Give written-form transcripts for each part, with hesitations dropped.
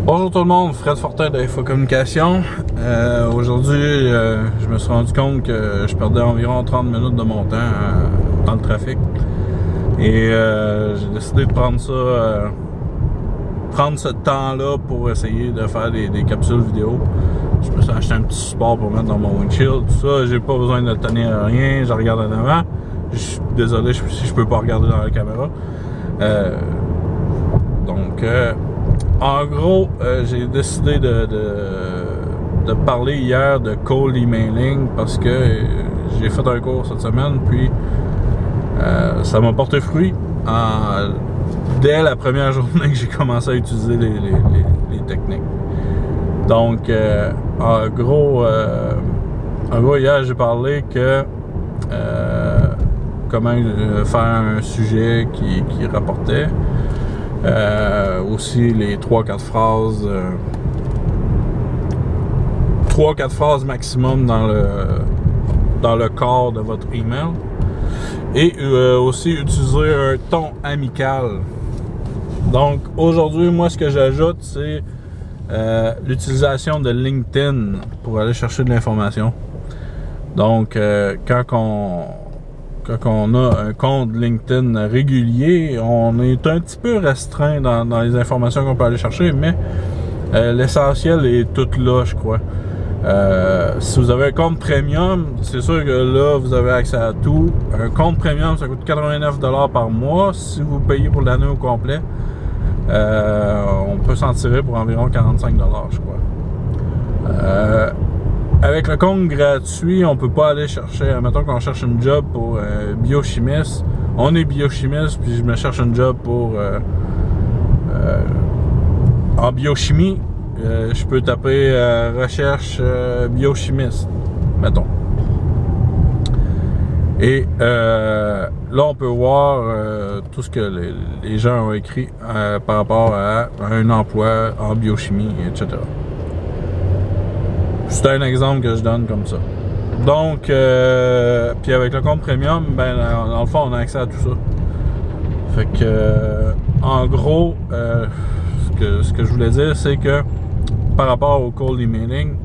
Bonjour tout le monde, Fred Fortin d'Info Communication. Aujourd'hui, je me suis rendu compte que je perdais environ 30 minutes de mon temps dans le trafic. Et j'ai décidé de prendre ce temps-là pour essayer de faire des capsules vidéo. Je me suis acheté un petit support pour mettre dans mon windshield, tout ça. J'ai pas besoin de tenir rien, je regarde en avant. Je suis désolé si je peux pas regarder dans la caméra. En gros, j'ai décidé de parler hier de cold emailing parce que j'ai fait un cours cette semaine, puis ça m'a porté fruit dès la première journée que j'ai commencé à utiliser les techniques. Donc, en gros, hier j'ai parlé que comment faire un sujet qui rapportait. Aussi les 3-4 phrases 3-4 phrases maximum dans le corps de votre email, et aussi utiliser un ton amical. Donc aujourd'hui, moi, ce que j'ajoute, c'est l'utilisation de LinkedIn pour aller chercher de l'information. Donc quand on a un compte LinkedIn régulier, on est un petit peu restreint dans les informations qu'on peut aller chercher, mais l'essentiel est tout là, je crois. Si vous avez un compte premium, c'est sûr que là, vous avez accès à tout. Un compte premium, ça coûte 89 $ par mois. Si vous payez pour l'année au complet, on peut s'en tirer pour environ 45 $, je crois. Avec le compte gratuit, on peut pas aller chercher, mettons qu'on cherche une job pour biochimiste. On est biochimiste, puis je me cherche une job pour en biochimie. Je peux taper recherche biochimiste, mettons. Et là, on peut voir tout ce que les gens ont écrit par rapport à un emploi en biochimie, etc. C'est un exemple que je donne comme ça. Donc, puis avec le compte premium, ben dans le fond, on a accès à tout ça. Fait que, en gros, ce que je voulais dire, c'est que par rapport au cold emailing,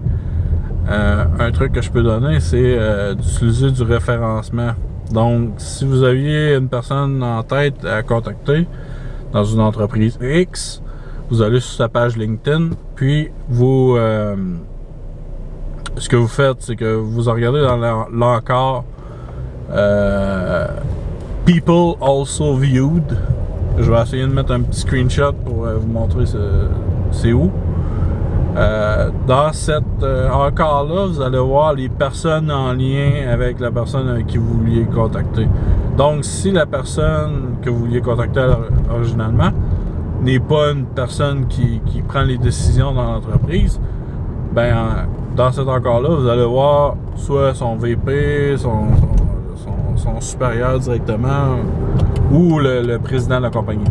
un truc que je peux donner, c'est d'utiliser du référencement. Donc, si vous aviez une personne en tête à contacter dans une entreprise X, vous allez sur sa page LinkedIn, puis vous ce que vous faites, c'est que vous regardez dans l'encart People also viewed. Je vais essayer de mettre un petit screenshot pour vous montrer c'est où. Dans cet encart-là, vous allez voir les personnes en lien avec la personne avec qui vous vouliez contacter. Donc, si la personne que vous vouliez contacter originalement n'est pas une personne qui prend les décisions dans l'entreprise, ben dans cet encart-là, vous allez voir soit son VP, son supérieur directement, ou le président de la compagnie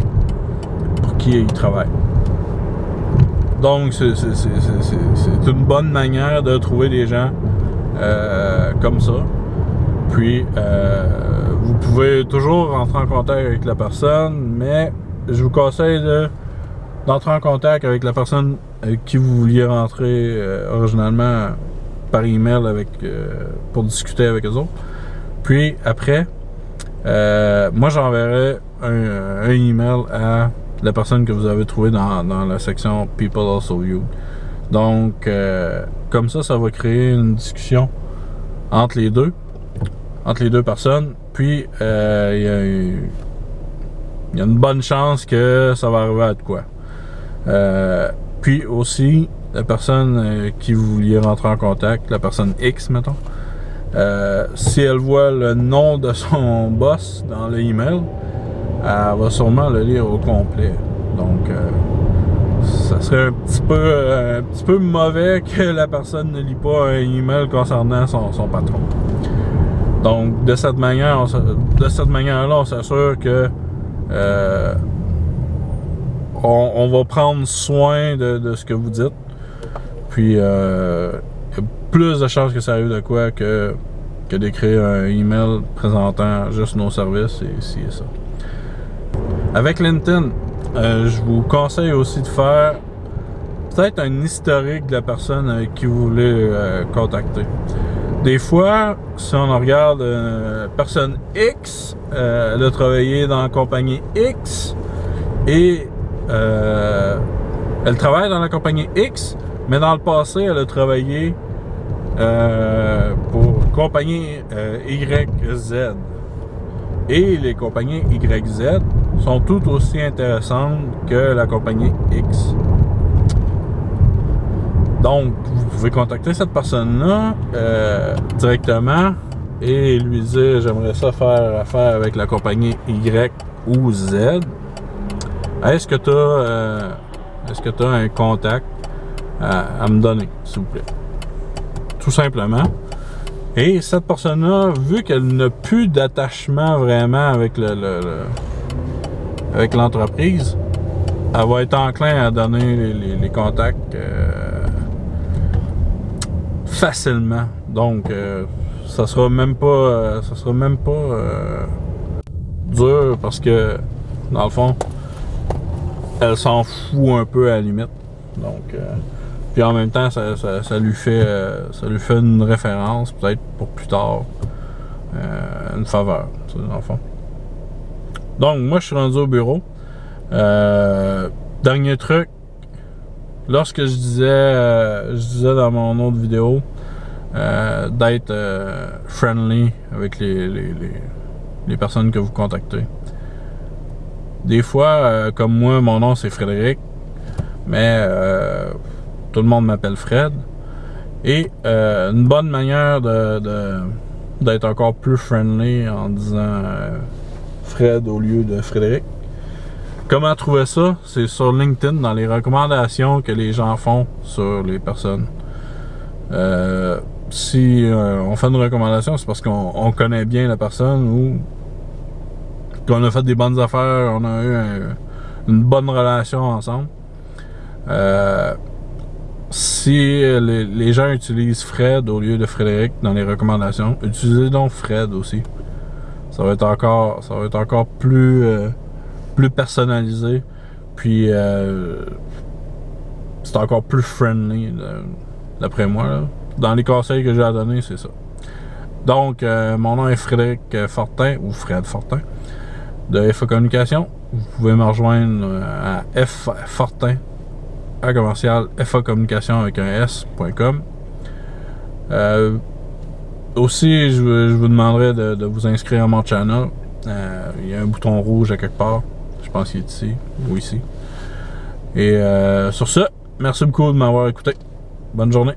pour qui il travaille. Donc, c'est une bonne manière de trouver des gens comme ça. Puis, vous pouvez toujours rentrer en contact avec la personne, mais je vous conseille d'entrer en contact avec la personne avec qui vous vouliez rentrer originalement par email pour discuter avec eux autres. Puis après, moi j'enverrai un email à la personne que vous avez trouvée dans la section People Also Viewed. Donc comme ça va créer une discussion entre les deux personnes. Puis il y a une bonne chance que ça va arriver à de quoi. Puis aussi, la personne qui vous vouliez rentrer en contact, la personne X, mettons, si elle voit le nom de son boss dans le email, elle va sûrement le lire au complet. Donc, ça serait un petit peu mauvais que la personne ne lit pas un email concernant son patron. Donc, de cette manière-là, on s'assure que on va prendre soin de ce que vous dites. Puis, il y a plus de chances que ça arrive de quoi que d'écrire un email présentant juste nos services et ci et ça. Avec LinkedIn, je vous conseille aussi de faire peut-être un historique de la personne avec qui vous voulez contacter. Des fois, si on regarde personne X, elle a travaillé dans la compagnie X et elle travaille dans la compagnie X, mais dans le passé, elle a travaillé pour compagnie YZ. Et les compagnies YZ sont tout aussi intéressantes que la compagnie X. Donc, vous pouvez contacter cette personne-là directement et lui dire « J'aimerais ça faire affaire avec la compagnie Y ou Z. Est-ce que tu as un contact à me donner, s'il vous plaît? » Tout simplement. Et cette personne-là, vu qu'elle n'a plus d'attachement vraiment avec avec l'entreprise, elle va être enclin à donner les contacts facilement. Donc, ça sera même pas dur parce que, dans le fond, elle s'en fout un peu à la limite. Donc, puis en même temps, ça lui fait une référence, peut-être pour plus tard, une faveur, dans le fond. Donc, moi, je suis rendu au bureau. Dernier truc, lorsque je disais dans mon autre vidéo d'être friendly avec les personnes que vous contactez. Des fois, comme moi, mon nom c'est Frédéric, mais tout le monde m'appelle Fred. Et une bonne manière d'être encore plus friendly en disant Fred au lieu de Frédéric. Comment trouver ça? C'est sur LinkedIn, dans les recommandations que les gens font sur les personnes. Si on fait une recommandation, c'est parce qu'on connaît bien la personne ou qu'on a fait des bonnes affaires, on a eu une bonne relation ensemble. Si les gens utilisent Fred au lieu de Frédéric dans les recommandations, utilisez donc Fred aussi. Ça va être encore plus personnalisé, puis c'est encore plus friendly, d'après moi, là. Dans les conseils que j'ai à donner, c'est ça. Donc, mon nom est Frédéric Fortin, ou Fred Fortin, de FA Communication. Vous pouvez me rejoindre à ffortin, à commercial, FA-communication avec un S.com. Aussi, je vous demanderai de vous inscrire à mon channel. Il y a un bouton rouge à quelque part. Je pense qu'il est ici ou ici. Et sur ce, merci beaucoup de m'avoir écouté. Bonne journée.